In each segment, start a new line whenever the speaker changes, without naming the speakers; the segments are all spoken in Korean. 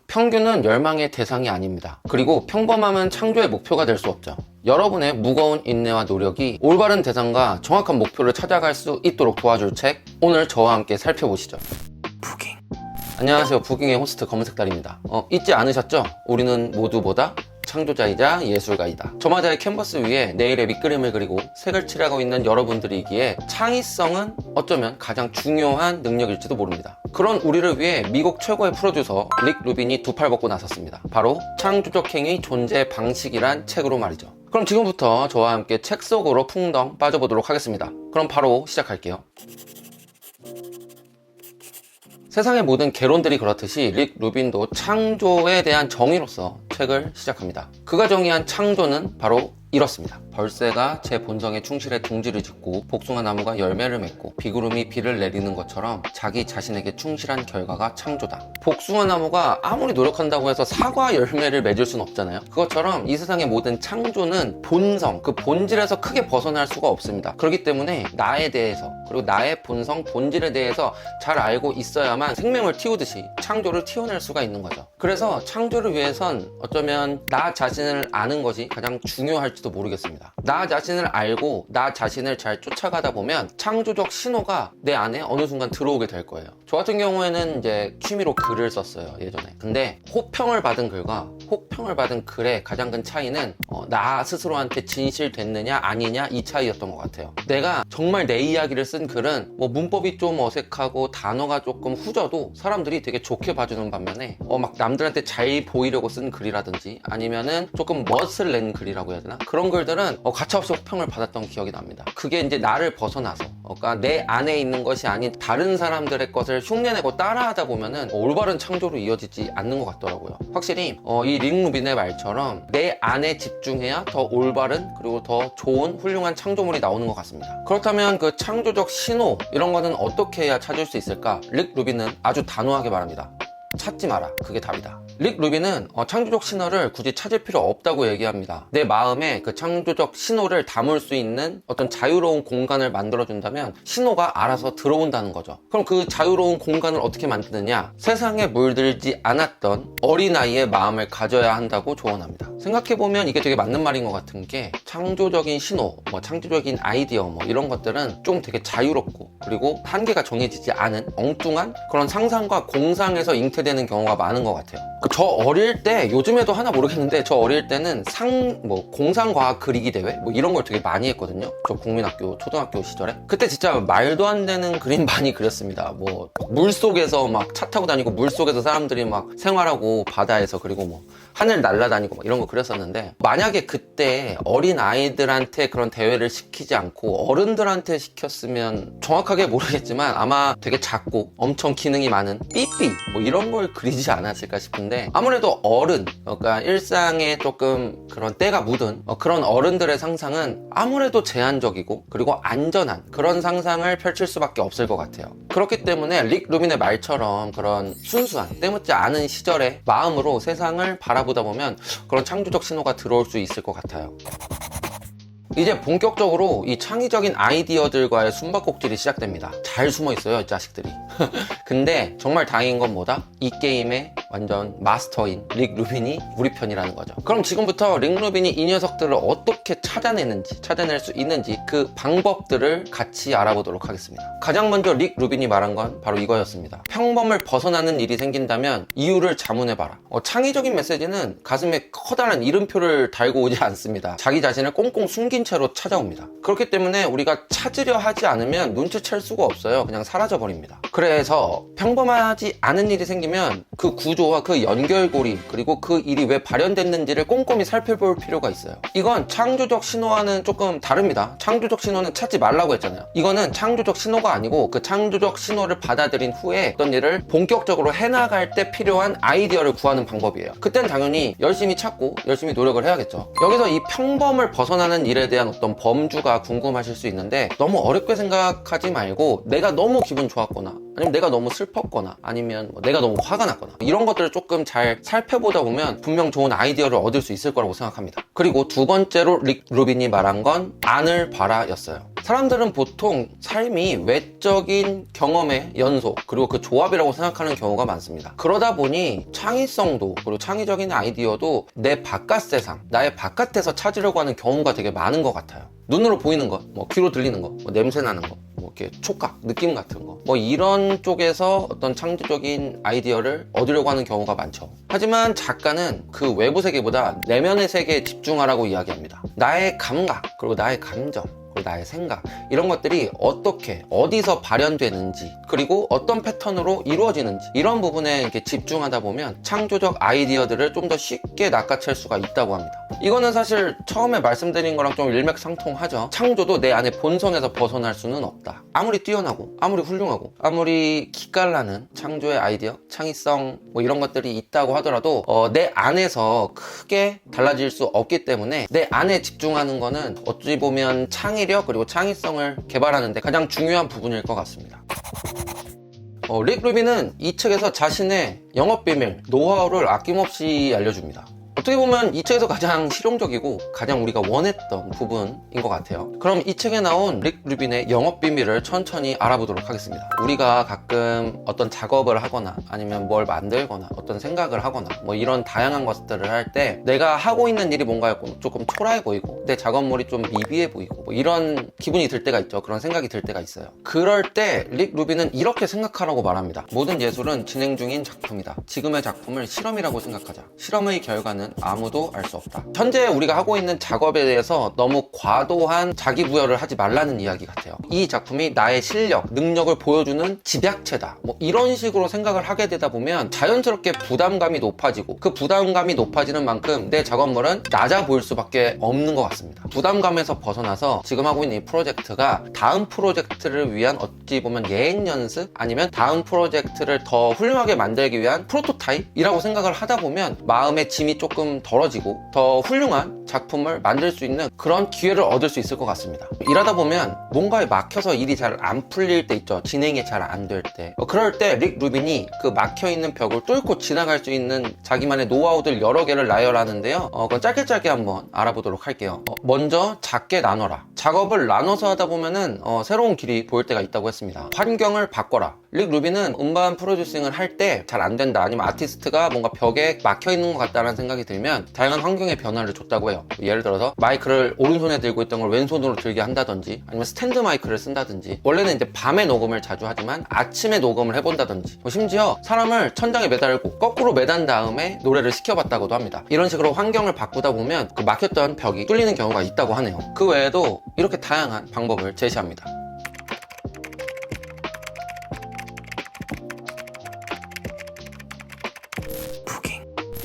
평균은 멸망의 대상이 아닙니다. 그리고 평범함은 창조의 목표가 될 수 없죠. 여러분의 무거운 인내와 노력이 올바른 대상과 정확한 목표를 찾아갈 수 있도록 도와줄 책, 오늘 저와 함께 살펴보시죠. 부깅. 안녕하세요. 부깅의 호스트 검은색달입니다. 잊지 않으셨죠? 우리는 모두보다 창조자이자 예술가이다. 저마다의 캔버스 위에 내일의 밑그림을 그리고 색을 칠하고 있는 여러분들이기에 창의성은 어쩌면 가장 중요한 능력일지도 모릅니다. 그런 우리를 위해 미국 최고의 프로듀서 릭 루빈이 두 팔 벗고 나섰습니다. 바로 창조적 행위 존재 방식이란 책으로 말이죠. 그럼 지금부터 저와 함께 책 속으로 풍덩 빠져보도록 하겠습니다. 그럼 바로 시작할게요. 세상의 모든 개론들이 그렇듯이 릭 루빈도 창조에 대한 정의로서 책을 시작합니다. 그가 정의한 창조는 바로 이렇습니다. 벌새가 제 본성에 충실해 둥지를 짓고 복숭아 나무가 열매를 맺고 비구름이 비를 내리는 것처럼 자기 자신에게 충실한 결과가 창조다. 복숭아 나무가 아무리 노력한다고 해서 사과 열매를 맺을 수는 없잖아요. 그것처럼 이 세상의 모든 창조는 본성, 그 본질에서 크게 벗어날 수가 없습니다. 그렇기 때문에 나에 대해서, 그리고 나의 본성, 본질에 대해서 잘 알고 있어야만 생명을 틔우듯이 창조를 틔워낼 수가 있는 거죠. 그래서 창조를 위해선 어쩌면 나 자신을 아는 것이 가장 중요할지도 모르겠습니다. 나 자신을 알고 나 자신을 잘 쫓아가다 보면 창조적 신호가 내 안에 어느 순간 들어오게 될 거예요. 저 같은 경우에는 이제 취미로 글을 썼어요, 예전에. 근데 호평을 받은 글과 혹평을 받은 글의 가장 큰 차이는 나 스스로한테 진실됐느냐 아니냐 이 차이였던 것 같아요. 내가 정말 내 이야기를 쓴 글은 문법이 좀 어색하고 단어가 조금 후져도 사람들이 되게 좋게 봐주는 반면에 막 남들한테 잘 보이려고 쓴 글이라든지 아니면은 조금 멋을 낸 글이라고 해야 되나? 그런 글들은 가차없이 호평을 받았던 기억이 납니다. 그게 이제 나를 벗어나서 그러니까 내 안에 있는 것이 아닌 다른 사람들의 것을 흉내내고 따라하다 보면은 올바른 창조로 이어지지 않는 것 같더라고요. 확실히 이 릭 루빈의 말처럼 내 안에 집중해야 더 올바른 그리고 더 좋은 훌륭한 창조물이 나오는 것 같습니다. 그렇다면 그 창조적 신호 이런 거는 어떻게 해야 찾을 수 있을까? 릭 루빈은 아주 단호하게 말합니다. 찾지 마라. 그게 답이다. 릭 루빈은 창조적 신호를 굳이 찾을 필요 없다고 얘기합니다. 내 마음에 그 창조적 신호를 담을 수 있는 어떤 자유로운 공간을 만들어준다면 신호가 알아서 들어온다는 거죠. 그럼 그 자유로운 공간을 어떻게 만드느냐? 세상에 물들지 않았던 어린아이의 마음을 가져야 한다고 조언합니다. 생각해보면 이게 되게 맞는 말인 것 같은 게 창조적인 신호, 창조적인 아이디어 이런 것들은 좀 되게 자유롭고 그리고 한계가 정해지지 않은 엉뚱한 그런 상상과 공상에서 잉태되는 경우가 많은 것 같아요. 저 어릴 때, 요즘에도 하나 모르겠는데 저 어릴 때는 공상과학 그리기 대회 이런 걸 되게 많이 했거든요. 저 국민학교, 초등학교 시절에. 그때 진짜 말도 안 되는 그림 많이 그렸습니다. 물속에서 막 차 타고 다니고 물속에서 사람들이 막 생활하고 바다에서 그리고 하늘 날아다니고 이런 거 그렸었는데 만약에 그때 어린 아이들한테 그런 대회를 시키지 않고 어른들한테 시켰으면 정확하게 모르겠지만 아마 되게 작고 엄청 기능이 많은 삐삐 이런 걸 그리지 않았을까 싶은데 아무래도 어른, 그러니까 일상에 조금 그런 때가 묻은 그런 어른들의 상상은 아무래도 제한적이고 그리고 안전한 그런 상상을 펼칠 수밖에 없을 것 같아요. 그렇기 때문에 릭 루빈의 말처럼 그런 순수한 때묻지 않은 시절의 마음으로 세상을 바라보다 보면 그런 창조적 신호가 들어올 수 있을 것 같아요. 이제 본격적으로 이 창의적인 아이디어들과의 숨바꼭질이 시작됩니다. 잘 숨어 있어요, 이 자식들이. 근데 정말 다행인 건 뭐다? 이 게임의 완전 마스터인 릭 루빈이 우리 편이라는 거죠. 그럼 지금부터 릭 루빈이 이 녀석들을 어떻게 찾아낼 수 있는지 그 방법들을 같이 알아보도록 하겠습니다. 가장 먼저 릭 루빈이 말한 건 바로 이거였습니다. 평범을 벗어나는 일이 생긴다면 이유를 자문해봐라. 창의적인 메시지는 가슴에 커다란 이름표를 달고 오지 않습니다. 자기 자신을 꽁꽁 숨긴 채로 찾아옵니다. 그렇기 때문에 우리가 찾으려 하지 않으면 눈치챌 수가 없어요. 그냥 사라져버립니다. 그래서 평범하지 않은 일이 생기면 그 구조와 그 연결고리 그리고 그 일이 왜 발현됐는지를 꼼꼼히 살펴볼 필요가 있어요. 이건 창조적 신호와는 조금 다릅니다. 창조적 신호는 찾지 말라고 했잖아요. 이거는 창조적 신호가 아니고 그 창조적 신호를 받아들인 후에 어떤 일을 본격적으로 해나갈 때 필요한 아이디어를 구하는 방법이에요. 그땐 당연히 열심히 찾고 열심히 노력을 해야겠죠. 여기서 이 평범을 벗어나는 일에 대한 어떤 범주가 궁금하실 수 있는데 너무 어렵게 생각하지 말고 내가 너무 기분 좋았거나 아니면 내가 너무 슬펐거나 아니면 내가 너무 화가 났거나 이런 것들을 조금 잘 살펴보다 보면 분명 좋은 아이디어를 얻을 수 있을 거라고 생각합니다. 그리고 두 번째로 릭 루빈이 말한 건 안을 봐라 였어요. 사람들은 보통 삶이 외적인 경험의 연속 그리고 그 조합이라고 생각하는 경우가 많습니다. 그러다 보니 창의성도 그리고 창의적인 아이디어도 내 바깥 세상, 나의 바깥에서 찾으려고 하는 경우가 되게 많은 것 같아요. 눈으로 보이는 것, 뭐 귀로 들리는 것, 뭐 냄새 나는 것, 뭐 이렇게 촉각, 느낌 같은 거, 뭐 이런 쪽에서 어떤 창조적인 아이디어를 얻으려고 하는 경우가 많죠. 하지만 작가는 그 외부 세계보다 내면의 세계에 집중하라고 이야기합니다. 나의 감각, 그리고 나의 감정, 그리고 나의 생각, 이런 것들이 어떻게 어디서 발현되는지 그리고 어떤 패턴으로 이루어지는지 이런 부분에 이렇게 집중하다 보면 창조적 아이디어들을 좀 더 쉽게 낚아챌 수가 있다고 합니다. 이거는 사실 처음에 말씀드린 거랑 좀 일맥상통하죠. 창조도 내 안의 본성에서 벗어날 수는 없다. 아무리 뛰어나고 아무리 훌륭하고 아무리 기깔나는 창조의 아이디어, 창의성 뭐 이런 것들이 있다고 하더라도 내 안에서 크게 달라질 수 없기 때문에 내 안에 집중하는 거는 어찌 보면 창의력 그리고 창의성을 개발하는 데 가장 중요한 부분일 것 같습니다. 릭 루빈은 이 책에서 자신의 영업 비밀, 노하우를 아낌없이 알려줍니다. 어떻게 보면 이 책에서 가장 실용적이고 가장 우리가 원했던 부분인 것 같아요. 그럼 이 책에 나온 릭 루빈의 영업 비밀을 천천히 알아보도록 하겠습니다. 우리가 가끔 어떤 작업을 하거나 아니면 뭘 만들거나 어떤 생각을 하거나 뭐 이런 다양한 것들을 할 때 내가 하고 있는 일이 뭔가 조금 초라해 보이고 내 작업물이 좀 미비해 보이고 뭐 이런 기분이 들 때가 있죠. 그런 생각이 들 때가 있어요. 그럴 때 릭 루빈은 이렇게 생각하라고 말합니다. 모든 예술은 진행 중인 작품이다. 지금의 작품을 실험이라고 생각하자. 실험의 결과는 아무도 알 수 없다. 현재 우리가 하고 있는 작업에 대해서 너무 과도한 자기 부여를 하지 말라는 이야기 같아요. 이 작품이 나의 실력, 능력을 보여주는 집약체다. 뭐 이런 식으로 생각을 하게 되다 보면 자연스럽게 부담감이 높아지고 그 부담감이 높아지는 만큼 내 작업물은 낮아 보일 수밖에 없는 것 같습니다. 부담감에서 벗어나서 지금 하고 있는 이 프로젝트가 다음 프로젝트를 위한 어찌 보면 예행 연습 아니면 다음 프로젝트를 더 훌륭하게 만들기 위한 프로토타입이라고 생각을 하다 보면 마음의 짐이 조금 덜어지고 더 훌륭한 작품을 만들 수 있는 그런 기회를 얻을 수 있을 것 같습니다. 일하다 보면 뭔가에 막혀서 일이 잘 안 풀릴 때 있죠. 진행이 잘 안 될 때. 그럴 때 릭 루빈이 그 막혀있는 벽을 뚫고 지나갈 수 있는 자기만의 노하우들 여러 개를 나열하는데요. 그건 짧게 한번 알아보도록 할게요. 먼저 작게 나눠라. 작업을 나눠서 하다 보면은 새로운 길이 보일 때가 있다고 했습니다. 환경을 바꿔라. 릭 루빈은 음반 프로듀싱을 할 때 잘 안 된다 아니면 아티스트가 뭔가 벽에 막혀 있는 것 같다는 생각이 들면 다양한 환경의 변화를 줬다고 해요. 예를 들어서 마이크를 오른손에 들고 있던 걸 왼손으로 들게 한다든지 아니면 스탠드 마이크를 쓴다든지 원래는 이제 밤에 녹음을 자주 하지만 아침에 녹음을 해본다든지 심지어 사람을 천장에 매달고 거꾸로 매단 다음에 노래를 시켜봤다고도 합니다. 이런 식으로 환경을 바꾸다 보면 그 막혔던 벽이 뚫리는 경우가 있다고 하네요. 그 외에도 이렇게 다양한 방법을 제시합니다.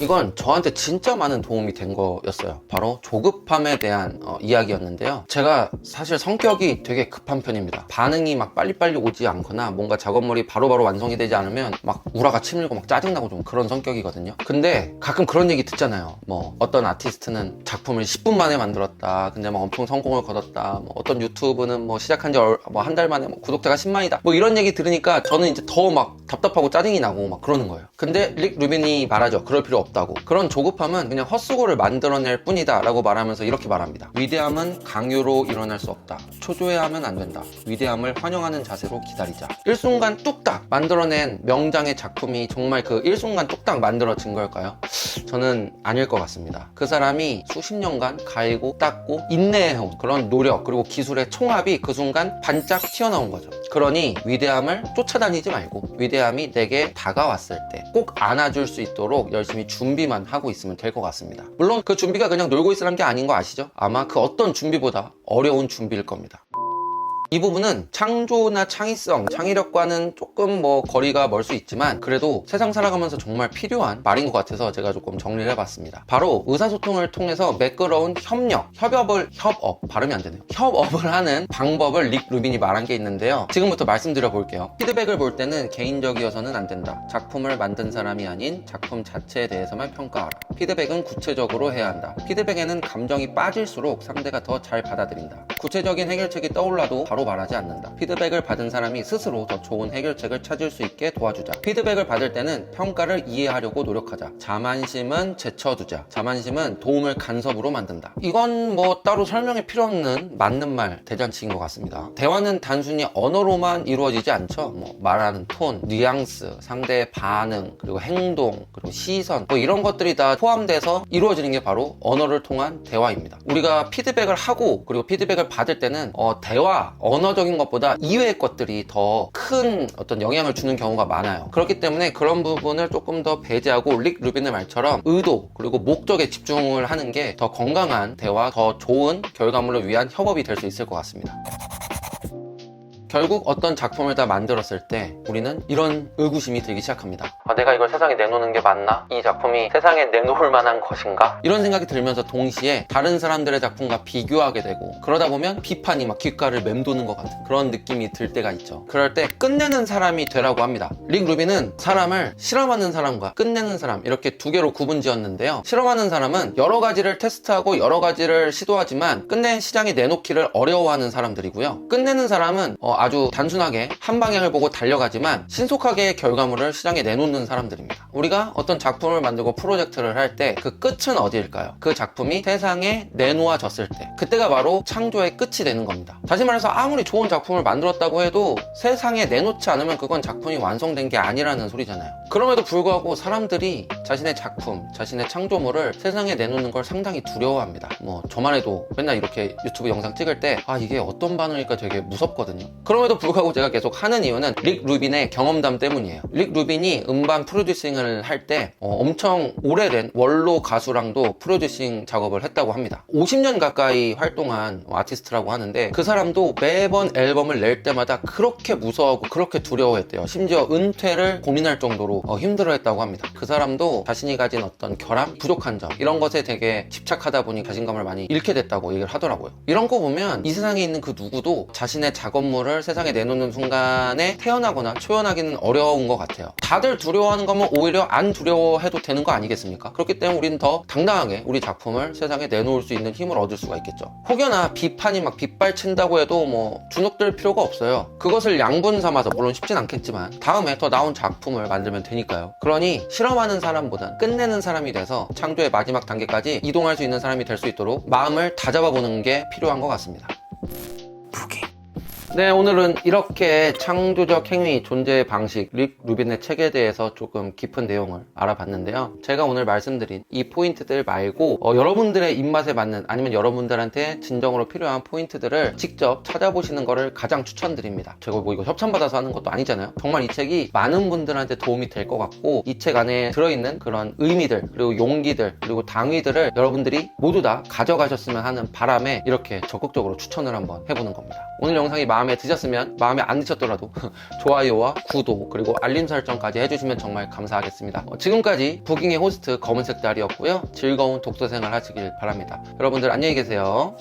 이건 저한테 진짜 많은 도움이 된 거였어요. 바로 조급함에 대한 이야기였는데요. 제가 사실 성격이 되게 급한 편입니다. 반응이 막 빨리빨리 오지 않거나 뭔가 작업물이 바로바로 완성이 되지 않으면 막 우라가 치밀고 막 짜증나고 좀 그런 성격이거든요. 근데 가끔 그런 얘기 듣잖아요. 뭐 어떤 아티스트는 작품을 10분 만에 만들었다. 근데 막 엄청 성공을 거뒀다. 뭐 어떤 유튜브는 뭐 시작한 지 뭐 한 달 만에 뭐 구독자가 10만이다. 뭐 이런 얘기 들으니까 저는 이제 더 막 답답하고 짜증이 나고 막 그러는 거예요. 근데 릭 루빈이 말하죠. 그럴 필요 없다고. 그런 조급함은 그냥 헛수고를 만들어낼 뿐이다 라고 말하면서 이렇게 말합니다. 위대함은 강요로 일어날 수 없다. 초조해하면 안 된다. 위대함을 환영하는 자세로 기다리자. 일순간 뚝딱 만들어낸 명장의 작품이 정말 그 일순간 뚝딱 만들어진 걸까요? 저는 아닐 것 같습니다. 그 사람이 수십 년간 갈고 닦고 인내해온 그런 노력 그리고 기술의 총합이 그 순간 반짝 튀어나온 거죠. 그러니 위대함을 쫓아다니지 말고 위대함이 내게 다가왔을 때 꼭 안아줄 수 있도록 열심히 준비만 하고 있으면 될 것 같습니다. 물론 그 준비가 그냥 놀고 있으라는 게 아닌 거 아시죠? 아마 그 어떤 준비보다 어려운 준비일 겁니다. 이 부분은 창조나 창의성, 창의력과는 조금 뭐 거리가 멀 수 있지만 그래도 세상 살아가면서 정말 필요한 말인 것 같아서 제가 조금 정리를 해봤습니다. 바로 의사소통을 통해서 매끄러운 발음이 안 되네요. 협업을 하는 방법을 릭 루빈이 말한 게 있는데요. 지금부터 말씀드려 볼게요. 피드백을 볼 때는 개인적이어서는 안 된다. 작품을 만든 사람이 아닌 작품 자체에 대해서만 평가하라. 피드백은 구체적으로 해야 한다. 피드백에는 감정이 빠질수록 상대가 더 잘 받아들인다. 구체적인 해결책이 떠올라도 바로 바로 말하지 않는다. 피드백을 받은 사람이 스스로 더 좋은 해결책을 찾을 수 있게 도와주자. 피드백을 받을 때는 평가를 이해하려고 노력하자. 자만심은 제쳐두자. 자만심은 도움을 간섭으로 만든다. 이건 뭐 따로 설명이 필요 없는 맞는 말 대잔치인 것 같습니다. 대화는 단순히 언어로만 이루어지지 않죠. 뭐 말하는 톤, 뉘앙스, 상대의 반응, 그리고 행동, 그리고 시선, 뭐 이런 것들이 다 포함돼서 이루어지는 게 바로 언어를 통한 대화입니다. 우리가 피드백을 하고 그리고 피드백을 받을 때는 대화, 언어적인 것보다 이외의 것들이 더 큰 어떤 영향을 주는 경우가 많아요. 그렇기 때문에 그런 부분을 조금 더 배제하고 릭 루빈의 말처럼 의도 그리고 목적에 집중을 하는 게 더 건강한 대화, 더 좋은 결과물을 위한 협업이 될 수 있을 것 같습니다. 결국 어떤 작품을 다 만들었을 때 우리는 이런 의구심이 들기 시작합니다. 내가 이걸 세상에 내놓는 게 맞나? 이 작품이 세상에 내놓을 만한 것인가? 이런 생각이 들면서 동시에 다른 사람들의 작품과 비교하게 되고, 그러다 보면 비판이 막 귓가를 맴도는 것 같은 그런 느낌이 들 때가 있죠. 그럴 때 끝내는 사람이 되라고 합니다. 릭 루빈은 사람을 실험하는 사람과 끝내는 사람, 이렇게 두 개로 구분지었는데요. 실험하는 사람은 여러 가지를 테스트하고 여러 가지를 시도하지만 끝내 시장에 내놓기를 어려워하는 사람들이고요. 끝내는 사람은 아주 단순하게 한 방향을 보고 달려가지만 신속하게 결과물을 시장에 내놓는 사람들입니다. 우리가 어떤 작품을 만들고 프로젝트를 할 때 그 끝은 어디일까요? 그 작품이 세상에 내놓아졌을 때, 그때가 바로 창조의 끝이 되는 겁니다. 다시 말해서 아무리 좋은 작품을 만들었다고 해도 세상에 내놓지 않으면 그건 작품이 완성된 게 아니라는 소리잖아요. 그럼에도 불구하고 사람들이 자신의 작품, 자신의 창조물을 세상에 내놓는 걸 상당히 두려워합니다. 뭐 저만 해도 맨날 이렇게 유튜브 영상 찍을 때 이게 어떤 반응일까 되게 무섭거든요. 그럼에도 불구하고 제가 계속 하는 이유는 릭 루빈의 경험담 때문이에요. 릭 루빈이 음반 프로듀싱을 할 때 엄청 오래된 원로 가수랑도 프로듀싱 작업을 했다고 합니다. 50년 가까이 활동한 아티스트라고 하는데 그 사람도 매번 앨범을 낼 때마다 그렇게 무서워하고 그렇게 두려워했대요. 심지어 은퇴를 고민할 정도로 힘들어했다고 합니다. 그 사람도 자신이 가진 어떤 결함, 부족한 점, 이런 것에 되게 집착하다 보니 자신감을 많이 잃게 됐다고 얘기를 하더라고요. 이런 거 보면 이 세상에 있는 그 누구도 자신의 작업물을 세상에 내놓는 순간에 태어나거나 초연하기는 어려운 것 같아요. 다들 두려워하는 거면 오히려 안 두려워해도 되는 거 아니겠습니까? 그렇기 때문에 우리는 더 당당하게 우리 작품을 세상에 내놓을 수 있는 힘을 얻을 수가 있겠죠. 혹여나 비판이 막 빗발친다고 해도 뭐 주눅들 필요가 없어요. 그것을 양분 삼아서, 물론 쉽진 않겠지만 다음에 더 나은 작품을 만들면 되니까요. 그러니 실험하는 사람보단 끝내는 사람이 돼서 창조의 마지막 단계까지 이동할 수 있는 사람이 될 수 있도록 마음을 다잡아보는 게 필요한 것 같습니다. 네, 오늘은 이렇게 창조적 행위, 존재의 방식, 릭 루빈의 책에 대해서 조금 깊은 내용을 알아봤는데요. 제가 오늘 말씀드린 이 포인트들 말고 여러분들의 입맛에 맞는, 아니면 여러분들한테 진정으로 필요한 포인트들을 직접 찾아보시는 거를 가장 추천드립니다. 제가 뭐 이거 협찬받아서 하는 것도 아니잖아요. 정말 이 책이 많은 분들한테 도움이 될 것 같고, 이 책 안에 들어있는 그런 의미들, 그리고 용기들, 그리고 당위들을 여러분들이 모두 다 가져가셨으면 하는 바람에 이렇게 적극적으로 추천을 한번 해보는 겁니다. 오늘 영상이 마음에 드셨으면, 마음에 안 드셨더라도 좋아요와 구독, 그리고 알림 설정까지 해주시면 정말 감사하겠습니다. 지금까지 부깅의 호스트 검은색 달이었고요. 즐거운 독서 생활 하시길 바랍니다. 여러분들 안녕히 계세요.